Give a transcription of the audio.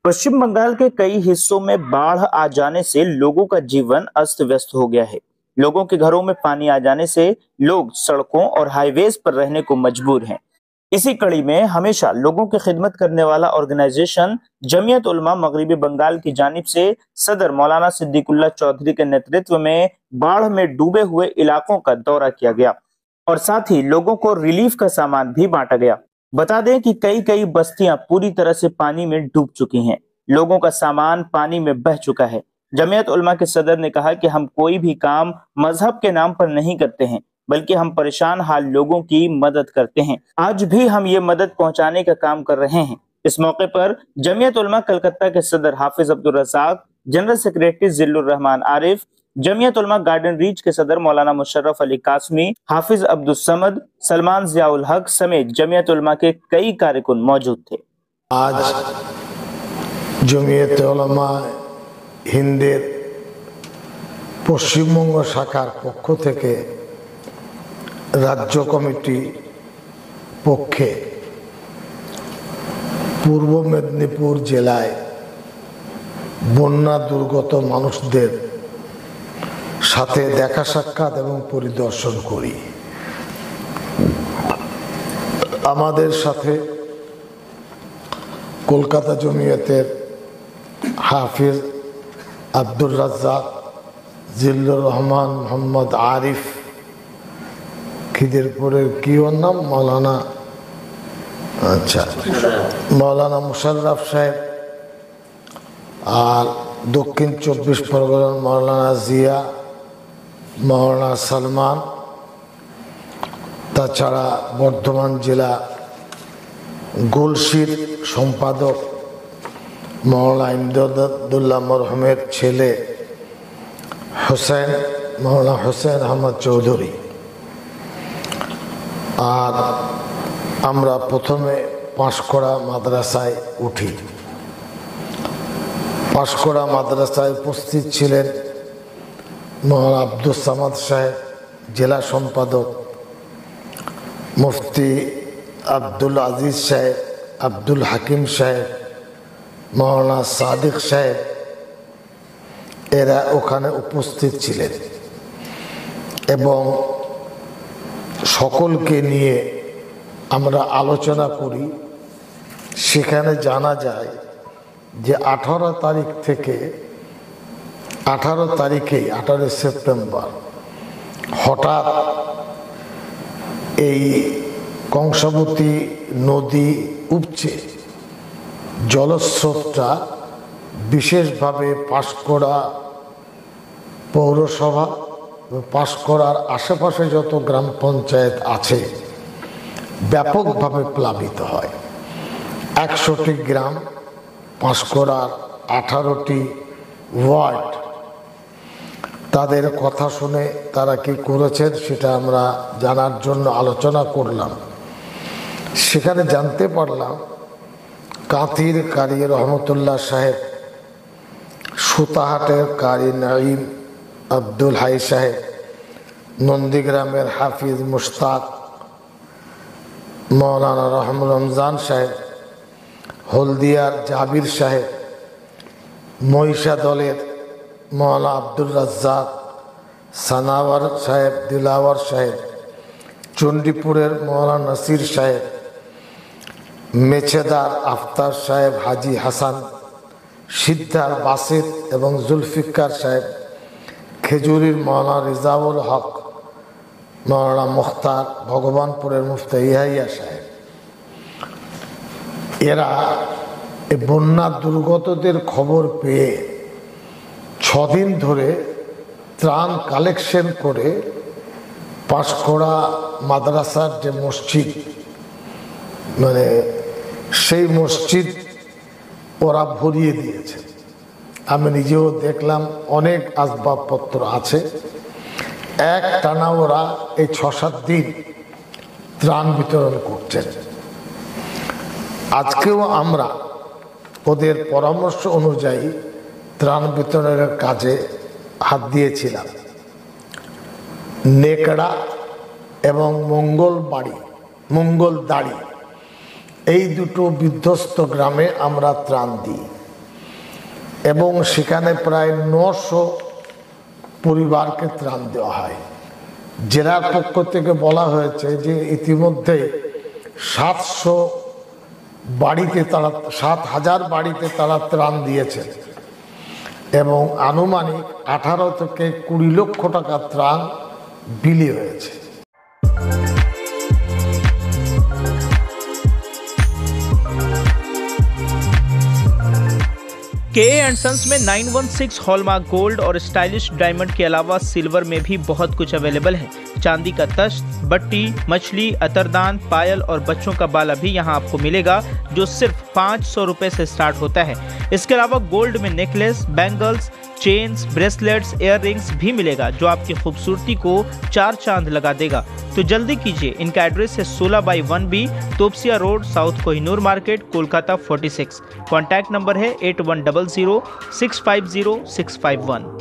पश्चिम बंगाल के कई हिस्सों में बाढ़ आ जाने से लोगों का जीवन अस्त व्यस्त हो गया है। लोगों के घरों में पानी आ जाने से लोग सड़कों और हाईवेज पर रहने को मजबूर हैं। इसी कड़ी में हमेशा लोगों की खिदमत करने वाला ऑर्गेनाइजेशन जमीयत उलमा मगरिबी बंगाल की जानिब से सदर मौलाना सिद्दीकुल्लाह चौधरी के नेतृत्व में बाढ़ में डूबे हुए इलाकों का दौरा किया गया और साथ ही लोगों को रिलीफ का सामान भी बांटा गया। बता दें कि कई कई बस्तियां पूरी तरह से पानी में डूब चुकी हैं। लोगों का सामान पानी में बह चुका है। जमीयत उलमा के सदर ने कहा कि हम कोई भी काम मजहब के नाम पर नहीं करते हैं, बल्कि हम परेशान हाल लोगों की मदद करते हैं। आज भी हम ये मदद पहुंचाने का काम कर रहे हैं। इस मौके पर जमीयत उलमा कलकत्ता के सदर हाफिज Abdul Razzaq, general secretary Zillur Rahman Arif, Jamiat Ulama garden reach के सदर मौलाना मुशर्रफ अली कासमी, हाफिज अब्दुल समद, सलमान जियाउल हक समेत जमीयत उलमा के कई कारकुन मौजूद थे। आज जमीयत उलमा हिंदेर पश्चिमबंग शाखार पक्ष थेके राज्य कमिटी पक्षे पूर्व मेदिनीपुर जिलाय बन्या दुर्गत मानुषदेर साथे देखा साक्षात एवं परिदर्शन करी। आमादेर साथे कलकाता जमियतेर हाफिज अब्दुल रज़्ज़ाक, जिल्लुर रहमान मोहम्मद आरिफ, खिदिरपुरेर की ओर नाम मौलाना मौलाना मुशर्रफ साहेब और दक्षिण 24 परगनार मौलाना जिया, मौलाना सलमान, ताछाड़ा बर्धमान जिला गोलशिर सम्पादक मौलाना इमदादुल्लाह मरहुमेर छेले हुसैन, मौलाना हुसैन अहमद चौधरी। और आमरा प्रथमे पाँशकोड़ा माद्रासाय उठी। पाँशकोड़ा माद्रासाय उपस्थित छिलेन मौलाना अब्दुल सामाद साहेब, जिला सम्पादक, मुफ्ती अब्दुल आजिज साहेब, अब्दुल हकीम साहेब, मौलाना सादिक साहेब, एरा ओखाने उपस्थित छिलेन एवं सकलके निये आमरा आलोचना करी। सेखाने जाना जाए जे 18 तारीख थेके 18 तारीखे 18 सेप्टेम्बर हठाৎ এই কংসাবতী নদী উপচে জলস্রোতটা বিশেষভাবে পাঁশকুড়া পৌরসভা পাঁশকুড়ার আশেপাশে যত গ্রাম পঞ্চায়েত আছে ব্যাপকভাবে প্লাবিত হয়। 100টি গ্রাম, পাঁশকুড়ার 18টি ওয়ার্ড, তাদের কথা শুনে তারা কি করেছেন সেটা আমরা জানার জন্য আলোচনা করলাম। সেখানে জানতে পারলাম কাঁথির কারি রহমতুল্লাহ সাহেব, সুতাহাটের কারি নাঈম আব্দুল হাই সাহেব, নন্দীগ্রামের হাফিজ মুশতাক, মৌলানা রমজান সাহেব, হলদিয়ার জাবির সাহেব, মহিষা দলের मौलाना अब्दुल रज़्ज़ाक, सनावर साहेब, दिलावर साहेब, चंडीपुरेर मौलाना नसीर साहेब, मेछेदार आफ्तार साहेब, हाजी हासान, सिद्धार बासित एवं जुल्फिकार साहेब, खेजुरिर मौलाना रिजाउल हक, मौलाना मुख्तार, भगवानपुरेर मुफ्ती याहिया साहेब, एरा बन्या दुर्गतদের खबर पेये 6 दिन धरे त्राण कालेक्शन करे पाँशकुड़ा माद्रासार जे मस्जिद माने सेई मस्जिद ओरा भरिए दिएছে। आमी निजेও देखलाम अनेक आसबाबपत्र आछे। एक टाना ओरा এই 6-7 दिन त्राण वितरण करছেন। आजकेও আমরা ওদের পরামর্শ অনুযায়ী ত্রাণ বিতরণের কাজে হাত দিয়েছিলাম। নেকড়া এবং মঙ্গলদাড়ি এই দুটো বিধ্বস্ত গ্রামে আমরা ত্রাণ দিই। এবং সেখানে প্রায় 900 পরিবারকে ত্রাণ দেওয়া হয়। জেলার পক্ষ থেকে বলা হয়েছে যে ইতিমধ্যে 7,000 বাড়িতে তারা ত্রাণ দিয়েছে এবং আনুমানিক 18 থেকে 20 লক্ষ টাকা ত্রাণ বিলি হয়েছে। K&Sons में 916 हॉलमार्क गोल्ड और स्टाइलिश डायमंड के अलावा सिल्वर में भी बहुत कुछ अवेलेबल है। चांदी का तश्त, बट्टी, मछली, अतरदान, पायल और बच्चों का बाला भी यहाँ आपको मिलेगा, जो सिर्फ 500 रुपए से स्टार्ट होता है। इसके अलावा गोल्ड में necklace, bangles, chains, bracelets, ear rings भी मिलेगा, जो आपकी खूबसूरती को 4 चांद लगा देगा। तो जल्दी कीजिए, इनका एड्रेस है 16/1B, Topsia road, south Kohinoor market, Kolkata 46। Contact number है 8100 650 651।